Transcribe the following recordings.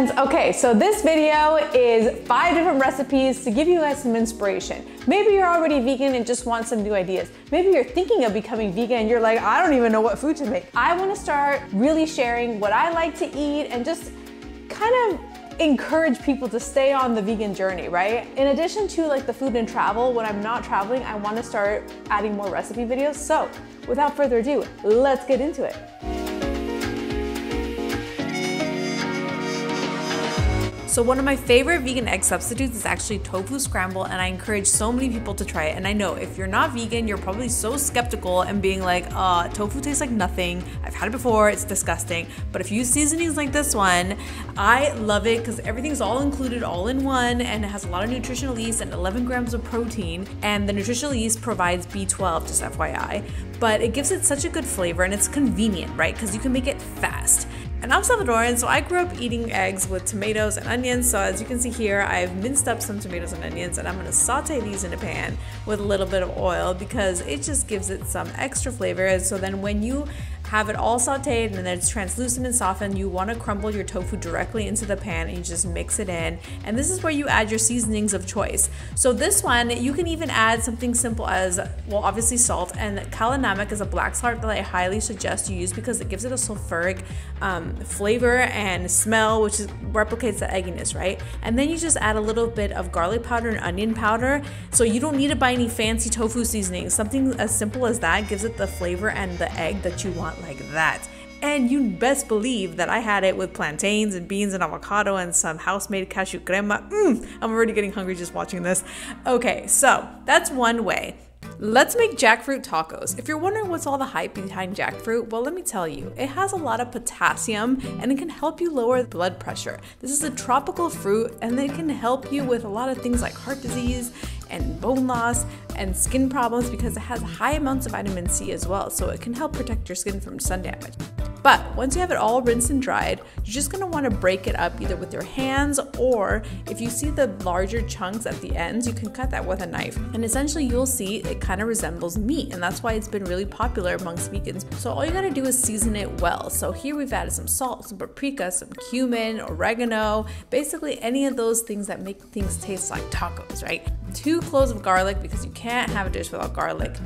friends. Okay, so this video is 5 different recipes to give you guys some inspiration. Maybe you're already vegan and just want some new ideas. Maybe you're thinking of becoming vegan and you're like, I don't even know what food to make. I want to start really sharing what I like to eat and just kind of encourage people to stay on the vegan journey, right? In addition to like the food and travel, when I'm not traveling, I want to start adding more recipe videos. So without further ado, let's get into it. So one of my favorite vegan egg substitutes is actually tofu scramble, and I encourage so many people to try it. And I know if you're not vegan, you're probably so skeptical and being like, tofu tastes like nothing. I've had it before, it's disgusting. But if you use seasonings like this one, I love it because everything's all included all in one, and it has a lot of nutritional yeast and 11 grams of protein. And the nutritional yeast provides B12, just FYI. But it gives it such a good flavor, and it's convenient, right? Because you can make it fast. And I'm Salvadoran, so I grew up eating eggs with tomatoes and onions. So as you can see here, I've minced up some tomatoes and onions, and I'm gonna saute these in a pan with a little bit of oil because it just gives it some extra flavor. So then when you have it all sauteed and then it's translucent and softened, you want to crumble your tofu directly into the pan and you just mix it in. And this is where you add your seasonings of choice. So this one, you can even add something simple as, well, obviously salt, and kalinamak is a black salt that I highly suggest you use because it gives it a sulfuric flavor and smell, which replicates the egginess, right? And then you just add a little bit of garlic powder and onion powder. So you don't need to buy any fancy tofu seasonings. Something as simple as that gives it the flavor and the egg that you want, like that. And you best believe that I had it with plantains and beans and avocado and some house-made cashew crema. I'm already getting hungry just watching this. Okay, so that's one way. Let's make jackfruit tacos. If you're wondering what's all the hype behind jackfruit, well, let me tell you, it has a lot of potassium and it can help you lower blood pressure. This is a tropical fruit and it can help you with a lot of things like heart disease and bone loss and skin problems because it has high amounts of vitamin C as well, so it can help protect your skin from sun damage. But once you have it all rinsed and dried, you're just gonna wanna break it up either with your hands, or if you see the larger chunks at the ends, you can cut that with a knife. And essentially you'll see it kind of resembles meat, and that's why it's been really popular amongst vegans. So all you gotta do is season it well. So here we've added some salt, some paprika, some cumin, oregano, basically any of those things that make things taste like tacos, right? 2 cloves of garlic because you can't have a dish without garlic.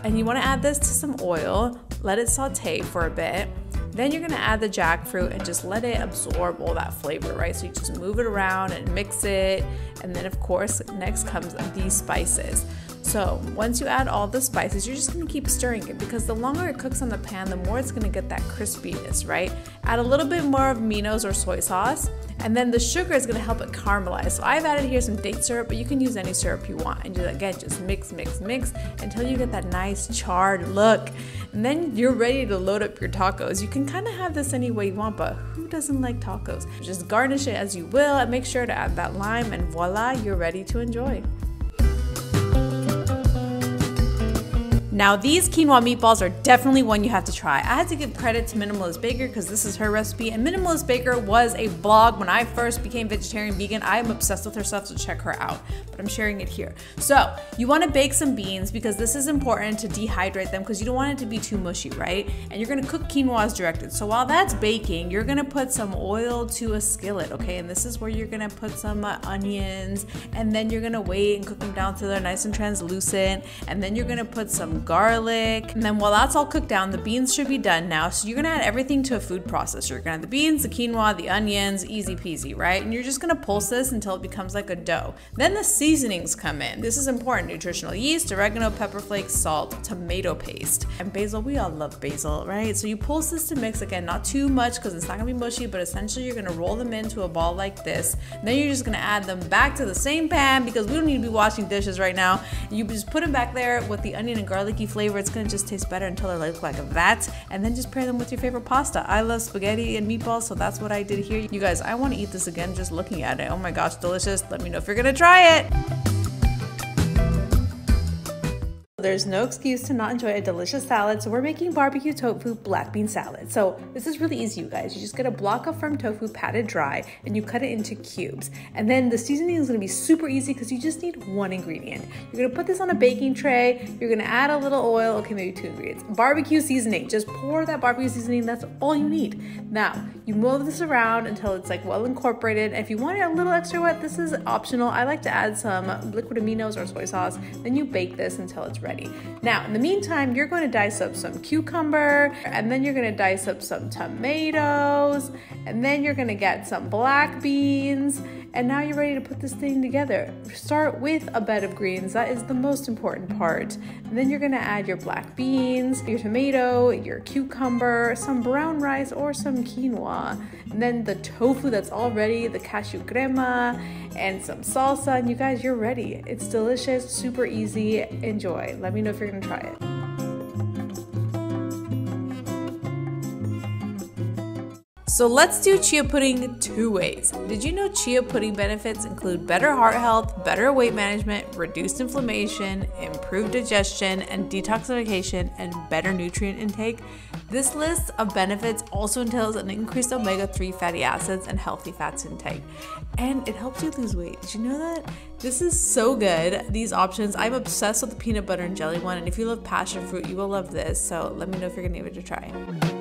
And you wanna add this to some oil, let it saute for a bit. Then you're gonna add the jackfruit and just let it absorb all that flavor, right? So you just move it around and mix it. And then of course, next comes these spices. So once you add all the spices, you're just gonna keep stirring it because the longer it cooks on the pan, the more it's gonna get that crispiness, right? Add a little bit more of aminos or soy sauce, and then the sugar is gonna help it caramelize. So I've added here some date syrup, but you can use any syrup you want. And just mix, mix, mix until you get that nice charred look. And then you're ready to load up your tacos. You can kind of have this any way you want, but who doesn't like tacos? Just garnish it as you will and make sure to add that lime, and voila, you're ready to enjoy. Now these quinoa meatballs are definitely one you have to try. I had to give credit to Minimalist Baker because this is her recipe, and Minimalist Baker was a blog when I first became vegetarian vegan. I am obsessed with her stuff, so check her out, but I'm sharing it here. So you want to bake some beans because this is important to dehydrate them because you don't want it to be too mushy, right? And you're gonna cook quinoa as directed. So while that's baking, you're gonna put some oil to a skillet, okay? And this is where you're gonna put some onions, and then you're gonna wait and cook them down till they're nice and translucent, and then you're gonna put some garlic, and then while that's all cooked down, the beans should be done now. So you're gonna add everything to a food processor. You're gonna add the beans, the quinoa, the onions, easy peasy, right? And you're just gonna pulse this until it becomes like a dough. Then the seasonings come in. This is important: nutritional yeast, oregano, pepper flakes, salt, tomato paste, and basil. We all love basil, right? So you pulse this to mix, again, not too much because it's not gonna be mushy, but essentially you're gonna roll them into a ball like this. Then you're just gonna add them back to the same pan because we don't need to be washing dishes right now. You just put them back there with the onion and garlic flavor. It's gonna just taste better until they look like that, and then just pair them with your favorite pasta. I love spaghetti and meatballs, so that's what I did here. You guys, I want to eat this again just looking at it. Oh my gosh, delicious. Let me know if you're gonna try it. there's no excuse to not enjoy a delicious salad. So we're making barbecue tofu black bean salad. So this is really easy, you guys. You just get a block of firm tofu patted dry and you cut it into cubes. And then the seasoning is gonna be super easy because you just need one ingredient. You're gonna put this on a baking tray. You're gonna add a little oil, okay, maybe 2 ingredients. Barbecue seasoning, just pour that barbecue seasoning, that's all you need. Now, you move this around until it's like well incorporated. And if you want it a little extra wet, this is optional. I like to add some liquid aminos or soy sauce. Then you bake this until it's ready. Now, in the meantime, you're going to dice up some cucumber, and then you're going to dice up some tomatoes, and then you're going to get some black beans, and now you're ready to put this thing together. Start with a bed of greens. That is the most important part. And then you're going to add your black beans, your tomato, your cucumber, some brown rice or some quinoa, and then the tofu that's all ready, the cashew crema, and some salsa, and you guys, you're ready. It's delicious, super easy. Enjoy. Let me know if you're gonna try it. So let's do chia pudding 2 ways. Did you know chia pudding benefits include better heart health, better weight management, reduced inflammation, improved digestion and detoxification, and better nutrient intake? This list of benefits also entails an increased omega-3 fatty acids and healthy fats intake. And it helps you lose weight. Did you know that? This is so good, these options. I'm obsessed with the peanut butter and jelly one, and if you love passion fruit, you will love this. So let me know if you're gonna give it a try.